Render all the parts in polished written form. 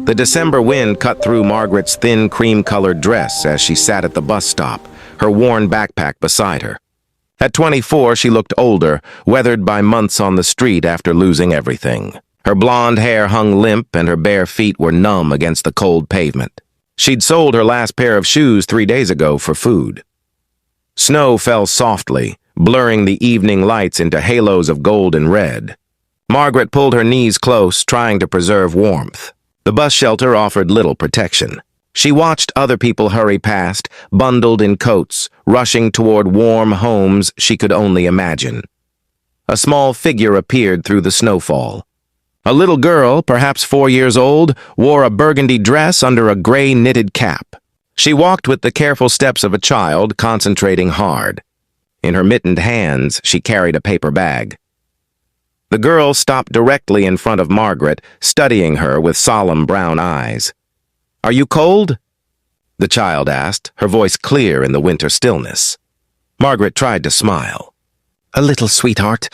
The December wind cut through Margaret's thin cream-colored dress as she sat at the bus stop, her worn backpack beside her. At 24, she looked older, weathered by months on the street after losing everything. Her blonde hair hung limp and her bare feet were numb against the cold pavement. She'd sold her last pair of shoes 3 days ago for food. Snow fell softly, blurring the evening lights into halos of gold and red. Margaret pulled her knees close, trying to preserve warmth. The bus shelter offered little protection. She watched other people hurry past, bundled in coats, rushing toward warm homes she could only imagine. A small figure appeared through the snowfall. A little girl, perhaps 4 years old, wore a burgundy dress under a gray knitted cap. She walked with the careful steps of a child, concentrating hard. In her mittened hands, she carried a paper bag. The girl stopped directly in front of Margaret, studying her with solemn brown eyes. "Are you cold?" the child asked, her voice clear in the winter stillness. Margaret tried to smile. "A little, sweetheart,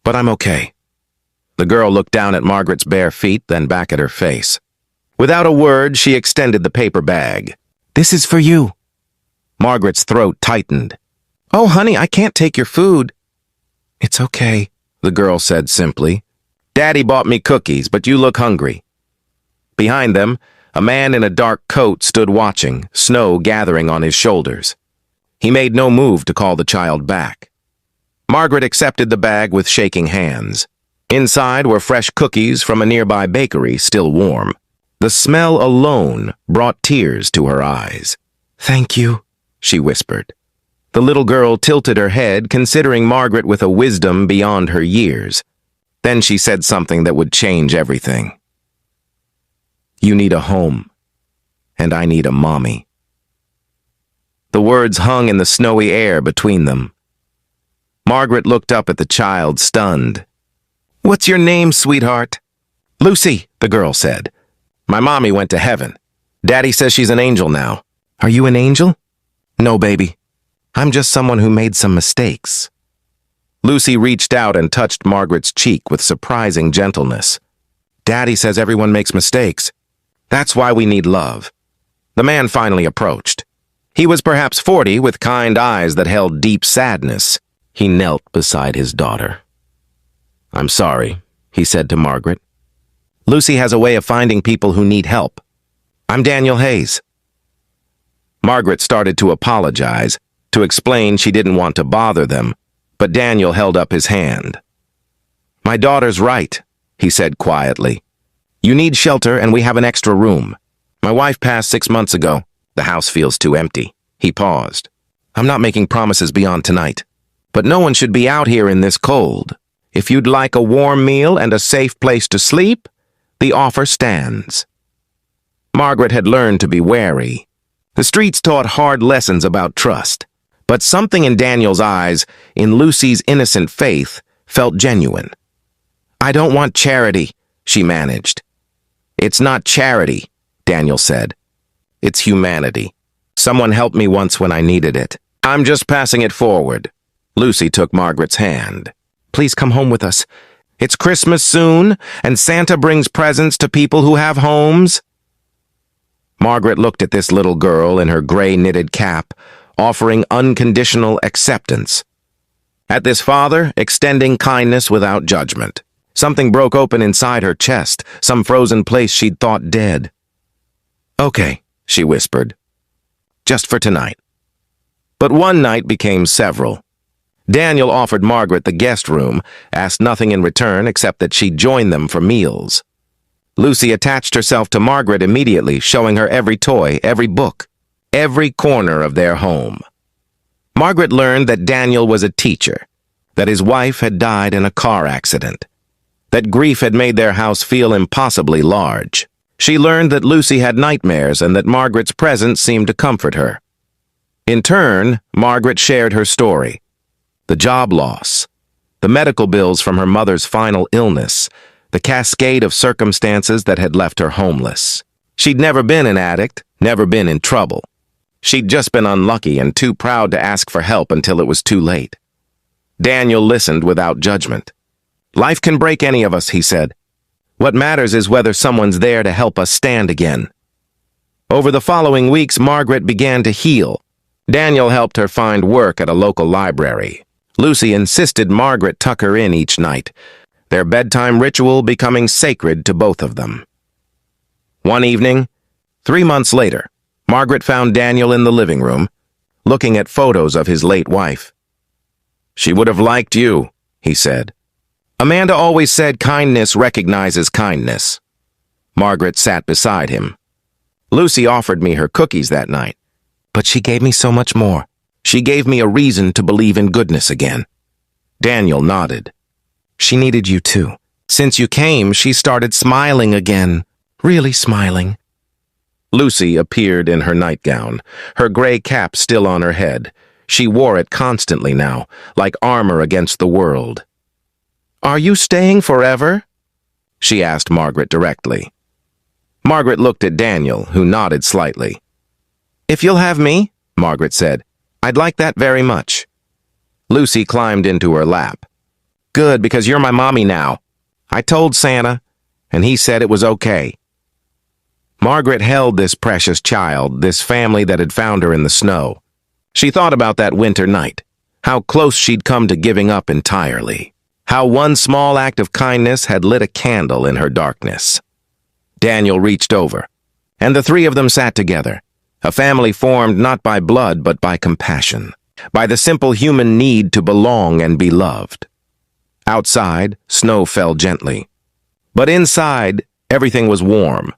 but I'm okay." The girl looked down at Margaret's bare feet, then back at her face. Without a word, she extended the paper bag. "This is for you." Margaret's throat tightened. "Oh, honey, I can't take your food." "It's okay," the girl said simply. "Daddy bought me cookies, but you look hungry." Behind them, a man in a dark coat stood watching, snow gathering on his shoulders. He made no move to call the child back. Margaret accepted the bag with shaking hands. Inside were fresh cookies from a nearby bakery, still warm. The smell alone brought tears to her eyes. "Thank you," she whispered. The little girl tilted her head, considering Margaret with a wisdom beyond her years. Then she said something that would change everything. "You need a home, and I need a mommy." The words hung in the snowy air between them. Margaret looked up at the child, stunned. "What's your name, sweetheart?" "Lucy," the girl said. "My mommy went to heaven. Daddy says she's an angel now." "Are you an angel?" "No, baby. I'm just someone who made some mistakes." Lucy reached out and touched Margaret's cheek with surprising gentleness. "Daddy says everyone makes mistakes. That's why we need love." The man finally approached. He was perhaps 40, with kind eyes that held deep sadness. He knelt beside his daughter. "I'm sorry," he said to Margaret. "Lucy has a way of finding people who need help. I'm Daniel Hayes." Margaret started to apologize, to explain she didn't want to bother them, but Daniel held up his hand. "My daughter's right," he said quietly. "You need shelter and we have an extra room. My wife passed 6 months ago. The house feels too empty." He paused. "I'm not making promises beyond tonight, but no one should be out here in this cold. If you'd like a warm meal and a safe place to sleep, the offer stands." Margaret had learned to be wary. The streets taught hard lessons about trust. But something in Daniel's eyes, in Lucy's innocent faith, felt genuine. "I don't want charity," she managed. "It's not charity," Daniel said. "It's humanity. Someone helped me once when I needed it. I'm just passing it forward." Lucy took Margaret's hand. "Please come home with us. It's Christmas soon, and Santa brings presents to people who have homes." Margaret looked at this little girl in her gray knitted cap, offering unconditional acceptance. At this father, extending kindness without judgment. Something broke open inside her chest, some frozen place she'd thought dead. "Okay," she whispered. "Just for tonight." But one night became several. Daniel offered Margaret the guest room, asked nothing in return except that she join them for meals. Lucy attached herself to Margaret immediately, showing her every toy, every book, every corner of their home. Margaret learned that Daniel was a teacher, that his wife had died in a car accident, that grief had made their house feel impossibly large. She learned that Lucy had nightmares and that Margaret's presence seemed to comfort her. In turn, Margaret shared her story. The job loss, the medical bills from her mother's final illness, the cascade of circumstances that had left her homeless. She'd never been an addict, never been in trouble. She'd just been unlucky and too proud to ask for help until it was too late. Daniel listened without judgment. "Life can break any of us," he said. What matters is whether someone's there to help us stand again. Over the following weeks, Margaret began to heal. Daniel helped her find work at a local library. Lucy insisted Margaret tuck her in each night, their bedtime ritual becoming sacred to both of them. One evening, 3 months later, Margaret found Daniel in the living room, looking at photos of his late wife. "She would have liked you," he said. "Amanda always said kindness recognizes kindness." Margaret sat beside him. "Lucy offered me her cookies that night, but she gave me so much more. She gave me a reason to believe in goodness again." Daniel nodded. "She needed you too. Since you came, she started smiling again, really smiling." Lucy appeared in her nightgown, her gray cap still on her head. She wore it constantly now, like armor against the world. "Are you staying forever?" she asked Margaret directly. Margaret looked at Daniel, who nodded slightly. "If you'll have me," Margaret said, "I'd like that very much." Lucy climbed into her lap. "Good, because you're my mommy now. I told Santa, and he said it was okay." Margaret held this precious child, this family that had found her in the snow. She thought about that winter night, how close she'd come to giving up entirely, how one small act of kindness had lit a candle in her darkness. Daniel reached over, and the three of them sat together, a family formed not by blood but by compassion, by the simple human need to belong and be loved. Outside, snow fell gently, but inside, everything was warm.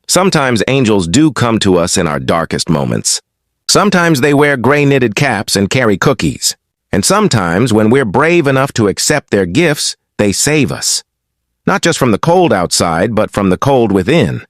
Sometimes angels do come to us in our darkest moments. Sometimes they wear gray-knitted caps and carry cookies. And sometimes, when we're brave enough to accept their gifts, they save us. Not just from the cold outside, but from the cold within.